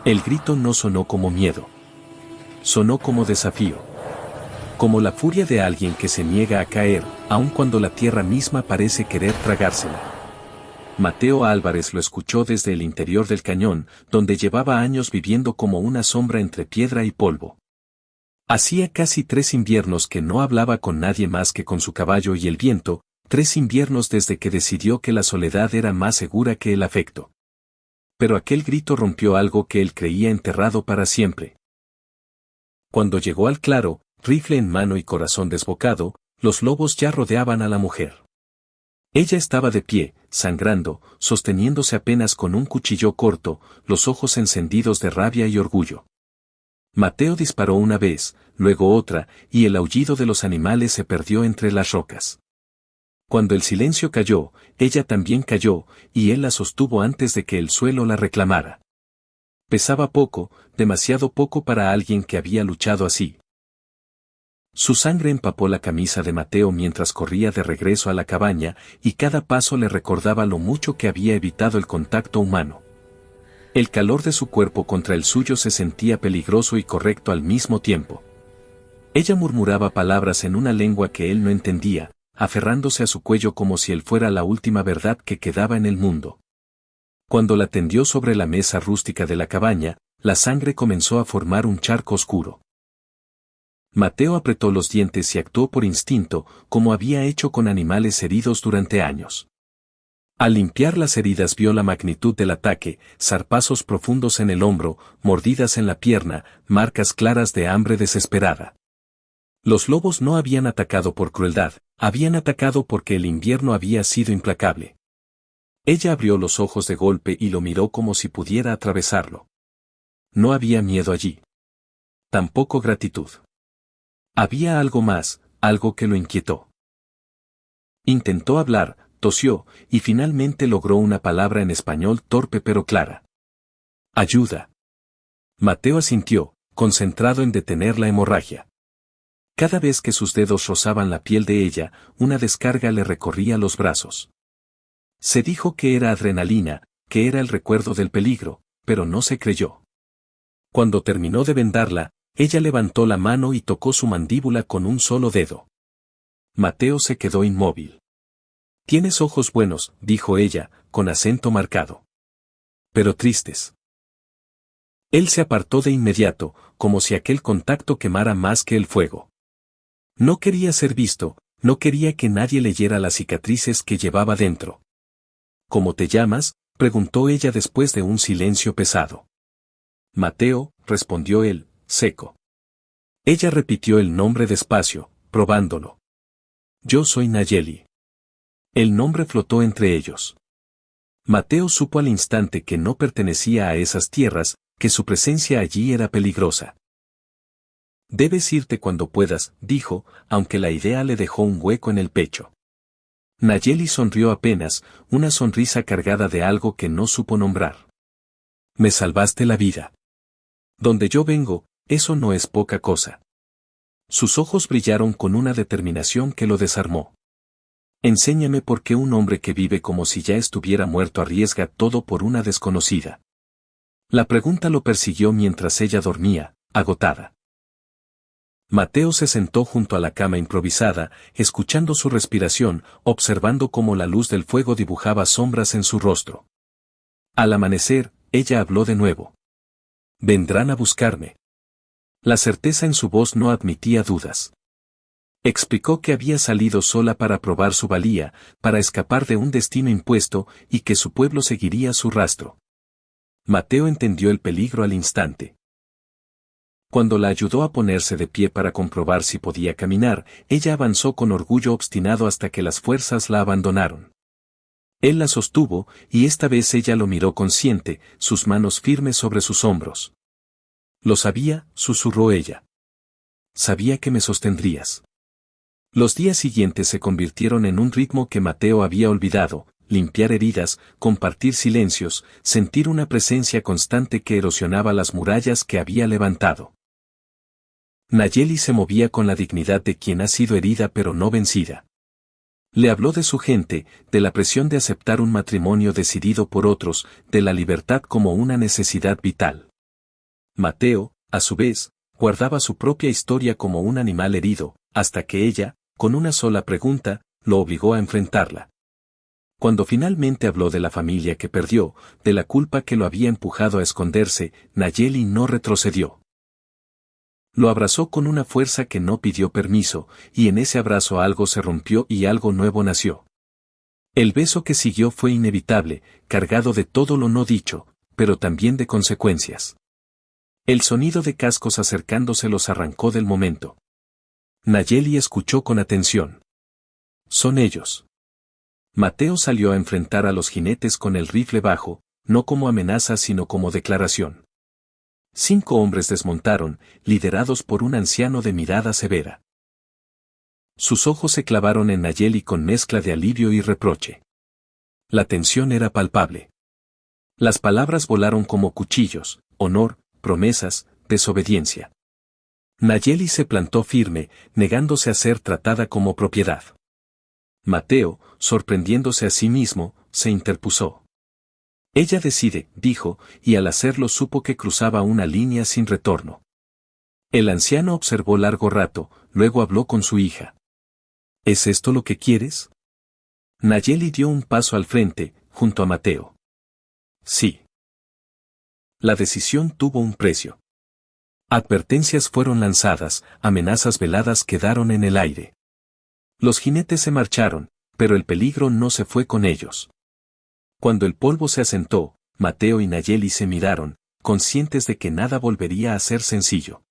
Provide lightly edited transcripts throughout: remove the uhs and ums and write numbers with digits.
El grito no sonó como miedo. Sonó como desafío. Como la furia de alguien que se niega a caer, aun cuando la tierra misma parece querer tragársela. Mateo Álvarez lo escuchó desde el interior del cañón, donde llevaba años viviendo como una sombra entre piedra y polvo. Hacía casi 3 inviernos que no hablaba con nadie más que con su caballo y el viento, 3 inviernos desde que decidió que la soledad era más segura que el afecto. Pero aquel grito rompió algo que él creía enterrado para siempre. Cuando llegó al claro, rifle en mano y corazón desbocado, los lobos ya rodeaban a la mujer. Ella estaba de pie, sangrando, sosteniéndose apenas con un cuchillo corto, los ojos encendidos de rabia y orgullo. Mateo disparó una vez, luego otra, y el aullido de los animales se perdió entre las rocas. Cuando el silencio cayó, ella también cayó, y él la sostuvo antes de que el suelo la reclamara. Pesaba poco, demasiado poco para alguien que había luchado así. Su sangre empapó la camisa de Mateo mientras corría de regreso a la cabaña, y cada paso le recordaba lo mucho que había evitado el contacto humano. El calor de su cuerpo contra el suyo se sentía peligroso y correcto al mismo tiempo. Ella murmuraba palabras en una lengua que él no entendía, aferrándose a su cuello como si él fuera la última verdad que quedaba en el mundo. Cuando la tendió sobre la mesa rústica de la cabaña, la sangre comenzó a formar un charco oscuro. Mateo apretó los dientes y actuó por instinto, como había hecho con animales heridos durante años. Al limpiar las heridas vio la magnitud del ataque, zarpazos profundos en el hombro, mordidas en la pierna, marcas claras de hambre desesperada. Los lobos no habían atacado por crueldad, habían atacado porque el invierno había sido implacable. Ella abrió los ojos de golpe y lo miró como si pudiera atravesarlo. No había miedo allí. Tampoco gratitud. Había algo más, algo que lo inquietó. Intentó hablar, tosió, y finalmente logró una palabra en español torpe pero clara. Ayuda. Mateo asintió, concentrado en detener la hemorragia. Cada vez que sus dedos rozaban la piel de ella, una descarga le recorría los brazos. Se dijo que era adrenalina, que era el recuerdo del peligro, pero no se creyó. Cuando terminó de vendarla, ella levantó la mano y tocó su mandíbula con un solo dedo. Mateo se quedó inmóvil. Tienes ojos buenos, dijo ella, con acento marcado. Pero tristes. Él se apartó de inmediato, como si aquel contacto quemara más que el fuego. No quería ser visto, no quería que nadie leyera las cicatrices que llevaba dentro. ¿Cómo te llamas?, preguntó ella después de un silencio pesado. Mateo, respondió él, seco. Ella repitió el nombre despacio, probándolo. Yo soy Nayeli. El nombre flotó entre ellos. Mateo supo al instante que no pertenecía a esas tierras, que su presencia allí era peligrosa. Debes irte cuando puedas, dijo, aunque la idea le dejó un hueco en el pecho. Nayeli sonrió apenas, una sonrisa cargada de algo que no supo nombrar. Me salvaste la vida. Donde yo vengo, eso no es poca cosa. Sus ojos brillaron con una determinación que lo desarmó. Enséñame por qué un hombre que vive como si ya estuviera muerto arriesga todo por una desconocida. La pregunta lo persiguió mientras ella dormía, agotada. Mateo se sentó junto a la cama improvisada, escuchando su respiración, observando cómo la luz del fuego dibujaba sombras en su rostro. Al amanecer, ella habló de nuevo. Vendrán a buscarme. La certeza en su voz no admitía dudas. Explicó que había salido sola para probar su valía, para escapar de un destino impuesto, y que su pueblo seguiría su rastro. Mateo entendió el peligro al instante. Cuando la ayudó a ponerse de pie para comprobar si podía caminar, ella avanzó con orgullo obstinado hasta que las fuerzas la abandonaron. Él la sostuvo, y esta vez ella lo miró consciente, sus manos firmes sobre sus hombros. Lo sabía, susurró ella. Sabía que me sostendrías. Los días siguientes se convirtieron en un ritmo que Mateo había olvidado, limpiar heridas, compartir silencios, sentir una presencia constante que erosionaba las murallas que había levantado. Nayeli se movía con la dignidad de quien ha sido herida pero no vencida. Le habló de su gente, de la presión de aceptar un matrimonio decidido por otros, de la libertad como una necesidad vital. Mateo, a su vez, guardaba su propia historia como un animal herido, hasta que ella, con una sola pregunta, lo obligó a enfrentarla. Cuando finalmente habló de la familia que perdió, de la culpa que lo había empujado a esconderse, Nayeli no retrocedió. Lo abrazó con una fuerza que no pidió permiso, y en ese abrazo algo se rompió y algo nuevo nació. El beso que siguió fue inevitable, cargado de todo lo no dicho, pero también de consecuencias. El sonido de cascos acercándose los arrancó del momento. Nayeli escuchó con atención. Son ellos. Mateo salió a enfrentar a los jinetes con el rifle bajo, no como amenaza sino como declaración. 5 hombres desmontaron, liderados por un anciano de mirada severa. Sus ojos se clavaron en Nayeli con mezcla de alivio y reproche. La tensión era palpable. Las palabras volaron como cuchillos: honor, promesas, desobediencia. Nayeli se plantó firme, negándose a ser tratada como propiedad. Mateo, sorprendiéndose a sí mismo, se interpuso. Ella decide, dijo, y al hacerlo supo que cruzaba una línea sin retorno. El anciano observó largo rato, luego habló con su hija. ¿Es esto lo que quieres? Nayeli dio un paso al frente, junto a Mateo. Sí. La decisión tuvo un precio. Advertencias fueron lanzadas, amenazas veladas quedaron en el aire. Los jinetes se marcharon, pero el peligro no se fue con ellos. Cuando el polvo se asentó, Mateo y Nayeli se miraron, conscientes de que nada volvería a ser sencillo.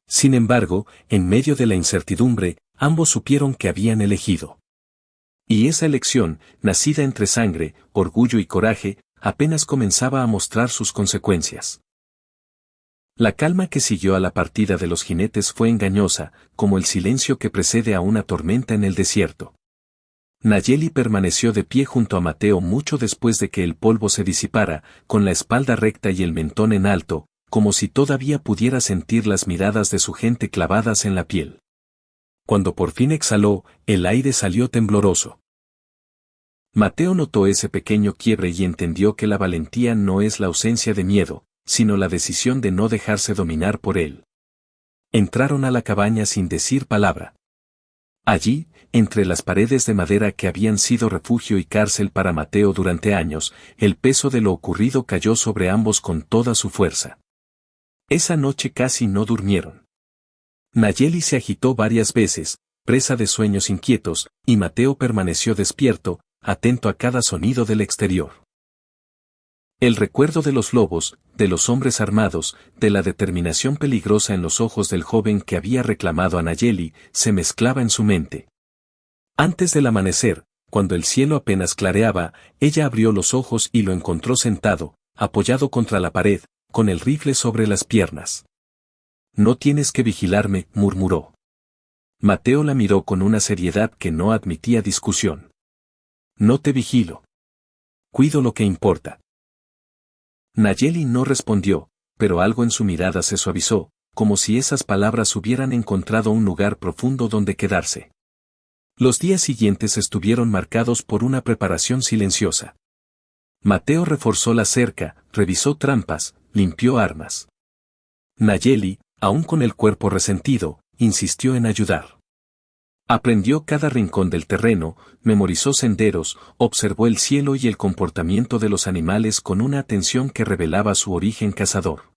Sin embargo, en medio de la incertidumbre, ambos supieron que habían elegido. Y esa elección, nacida entre sangre, orgullo y coraje, apenas comenzaba a mostrar sus consecuencias. La calma que siguió a la partida de los jinetes fue engañosa, como el silencio que precede a una tormenta en el desierto. Nayeli permaneció de pie junto a Mateo mucho después de que el polvo se disipara, con la espalda recta y el mentón en alto, como si todavía pudiera sentir las miradas de su gente clavadas en la piel. Cuando por fin exhaló, el aire salió tembloroso. Mateo notó ese pequeño quiebre y entendió que la valentía no es la ausencia de miedo, sino la decisión de no dejarse dominar por él. Entraron a la cabaña sin decir palabra. Allí, entre las paredes de madera que habían sido refugio y cárcel para Mateo durante años, el peso de lo ocurrido cayó sobre ambos con toda su fuerza. Esa noche casi no durmieron. Nayeli se agitó varias veces, presa de sueños inquietos, y Mateo permaneció despierto, atento a cada sonido del exterior. El recuerdo de los lobos, de los hombres armados, de la determinación peligrosa en los ojos del joven que había reclamado a Nayeli, se mezclaba en su mente. Antes del amanecer, cuando el cielo apenas clareaba, ella abrió los ojos y lo encontró sentado, apoyado contra la pared, con el rifle sobre las piernas. No tienes que vigilarme, murmuró. Mateo la miró con una seriedad que no admitía discusión. No te vigilo. Cuido lo que importa. Nayeli no respondió, pero algo en su mirada se suavizó, como si esas palabras hubieran encontrado un lugar profundo donde quedarse. Los días siguientes estuvieron marcados por una preparación silenciosa. Mateo reforzó la cerca, revisó trampas, limpió armas. Nayeli, aún con el cuerpo resentido, insistió en ayudar. Aprendió cada rincón del terreno, memorizó senderos, observó el cielo y el comportamiento de los animales con una atención que revelaba su origen cazador.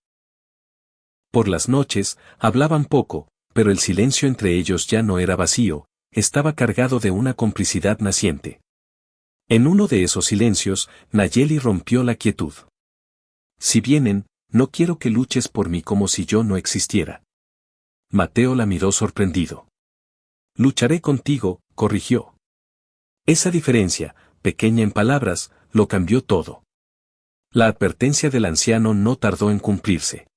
Por las noches, hablaban poco, pero el silencio entre ellos ya no era vacío, estaba cargado de una complicidad naciente. En uno de esos silencios, Nayeli rompió la quietud. Si vienen, no quiero que luches por mí como si yo no existiera. Mateo la miró sorprendido. Lucharé contigo, corrigió. Esa diferencia, pequeña en palabras, lo cambió todo. La advertencia del anciano no tardó en cumplirse.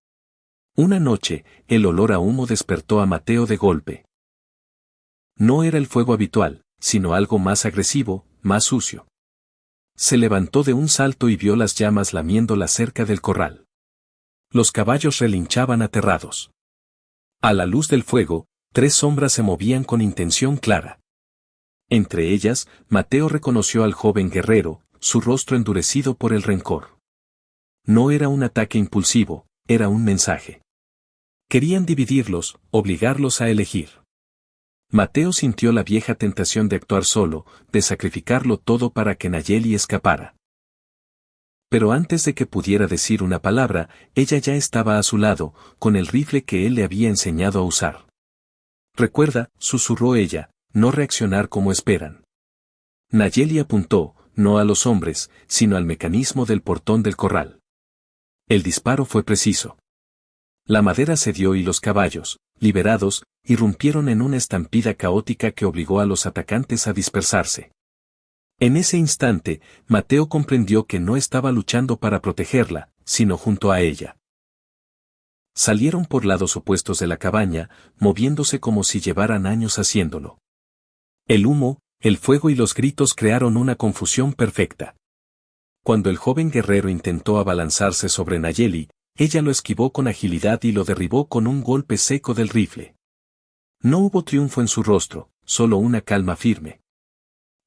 Una noche, el olor a humo despertó a Mateo de golpe. No era el fuego habitual, sino algo más agresivo, más sucio. Se levantó de un salto y vio las llamas lamiendo la cerca del corral. Los caballos relinchaban aterrados. A la luz del fuego, 3 sombras se movían con intención clara. Entre ellas, Mateo reconoció al joven guerrero, su rostro endurecido por el rencor. No era un ataque impulsivo, era un mensaje. Querían dividirlos, obligarlos a elegir. Mateo sintió la vieja tentación de actuar solo, de sacrificarlo todo para que Nayeli escapara. Pero antes de que pudiera decir una palabra, ella ya estaba a su lado, con el rifle que él le había enseñado a usar. Recuerda, susurró ella, no reaccionar como esperan. Nayeli apuntó, no a los hombres, sino al mecanismo del portón del corral. El disparo fue preciso. La madera cedió y los caballos, liberados, irrumpieron en una estampida caótica que obligó a los atacantes a dispersarse. En ese instante, Mateo comprendió que no estaba luchando para protegerla, sino junto a ella. Salieron por lados opuestos de la cabaña, moviéndose como si llevaran años haciéndolo. El humo, el fuego y los gritos crearon una confusión perfecta. Cuando el joven guerrero intentó abalanzarse sobre Nayeli, ella lo esquivó con agilidad y lo derribó con un golpe seco del rifle. No hubo triunfo en su rostro, solo una calma firme.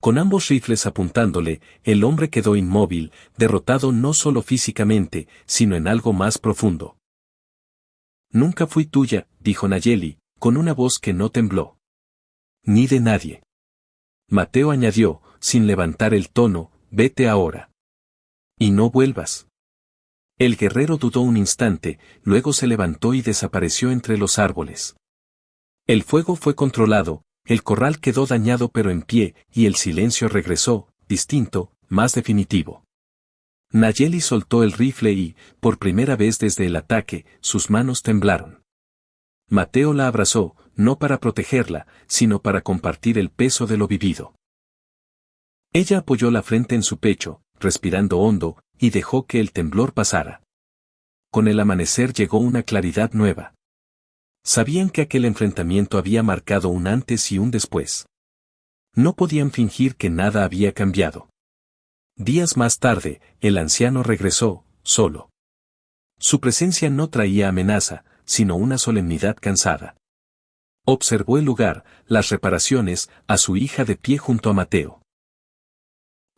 Con ambos rifles apuntándole, el hombre quedó inmóvil, derrotado no solo físicamente, sino en algo más profundo. Nunca fui tuya, dijo Nayeli, con una voz que no tembló. Ni de nadie. Mateo añadió, sin levantar el tono, vete ahora. Y no vuelvas. El guerrero dudó un instante, luego se levantó y desapareció entre los árboles. El fuego fue controlado, el corral quedó dañado pero en pie, y el silencio regresó, distinto, más definitivo. Nayeli soltó el rifle y, por primera vez desde el ataque, sus manos temblaron. Mateo la abrazó, no para protegerla, sino para compartir el peso de lo vivido. Ella apoyó la frente en su pecho, respirando hondo, y dejó que el temblor pasara. Con el amanecer llegó una claridad nueva. Sabían que aquel enfrentamiento había marcado un antes y un después. No podían fingir que nada había cambiado. Días más tarde, el anciano regresó, solo. Su presencia no traía amenaza, sino una solemnidad cansada. Observó el lugar, las reparaciones, a su hija de pie junto a Mateo.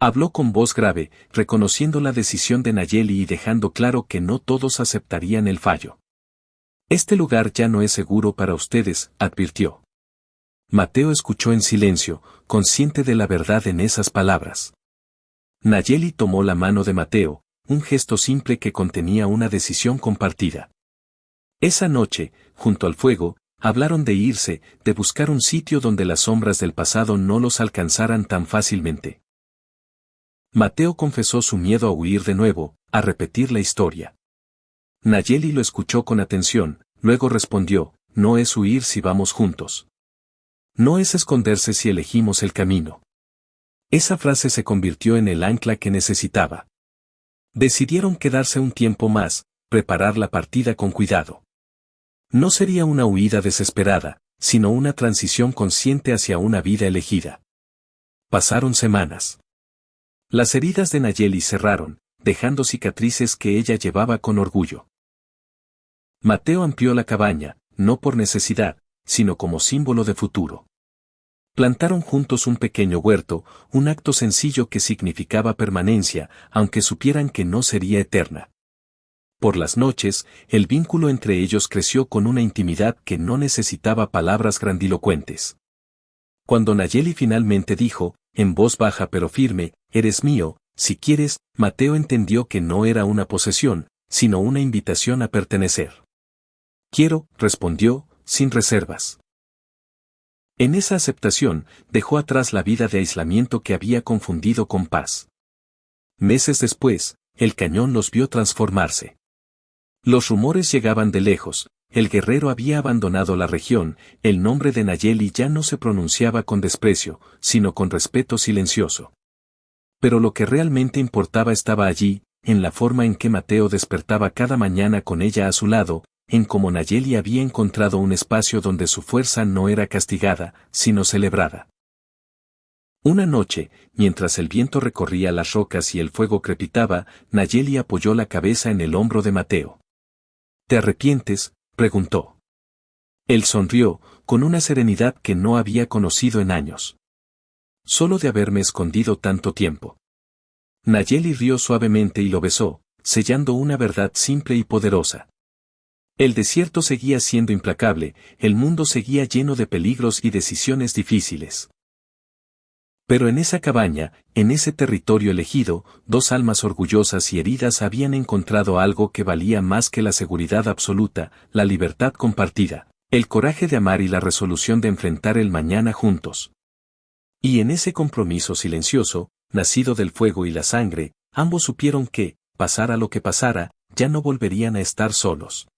Habló con voz grave, reconociendo la decisión de Nayeli y dejando claro que no todos aceptarían el fallo. Este lugar ya no es seguro para ustedes, advirtió. Mateo escuchó en silencio, consciente de la verdad en esas palabras. Nayeli tomó la mano de Mateo, un gesto simple que contenía una decisión compartida. Esa noche, junto al fuego, hablaron de irse, de buscar un sitio donde las sombras del pasado no los alcanzaran tan fácilmente. Mateo confesó su miedo a huir de nuevo, a repetir la historia. Nayeli lo escuchó con atención, luego respondió, no es huir si vamos juntos. No es esconderse si elegimos el camino. Esa frase se convirtió en el ancla que necesitaba. Decidieron quedarse un tiempo más, preparar la partida con cuidado. No sería una huida desesperada, sino una transición consciente hacia una vida elegida. Pasaron semanas. Las heridas de Nayeli cerraron, dejando cicatrices que ella llevaba con orgullo. Mateo amplió la cabaña, no por necesidad, sino como símbolo de futuro. Plantaron juntos un pequeño huerto, un acto sencillo que significaba permanencia, aunque supieran que no sería eterna. Por las noches, el vínculo entre ellos creció con una intimidad que no necesitaba palabras grandilocuentes. Cuando Nayeli finalmente dijo, en voz baja pero firme, eres mío, si quieres, Mateo entendió que no era una posesión, sino una invitación a pertenecer. Quiero, respondió, sin reservas. En esa aceptación, dejó atrás la vida de aislamiento que había confundido con paz. Meses después, el cañón los vio transformarse. Los rumores llegaban de lejos, el guerrero había abandonado la región, el nombre de Nayeli ya no se pronunciaba con desprecio, sino con respeto silencioso. Pero lo que realmente importaba estaba allí, en la forma en que Mateo despertaba cada mañana con ella a su lado, en cómo Nayeli había encontrado un espacio donde su fuerza no era castigada, sino celebrada. Una noche, mientras el viento recorría las rocas y el fuego crepitaba, Nayeli apoyó la cabeza en el hombro de Mateo. ¿Te arrepientes?, preguntó. Él sonrió, con una serenidad que no había conocido en años. Solo de haberme escondido tanto tiempo. Nayeli rió suavemente y lo besó, sellando una verdad simple y poderosa. El desierto seguía siendo implacable, el mundo seguía lleno de peligros y decisiones difíciles. Pero en esa cabaña, en ese territorio elegido, dos almas orgullosas y heridas habían encontrado algo que valía más que la seguridad absoluta, la libertad compartida, el coraje de amar y la resolución de enfrentar el mañana juntos. Y en ese compromiso silencioso, nacido del fuego y la sangre, ambos supieron que, pasara lo que pasara, ya no volverían a estar solos.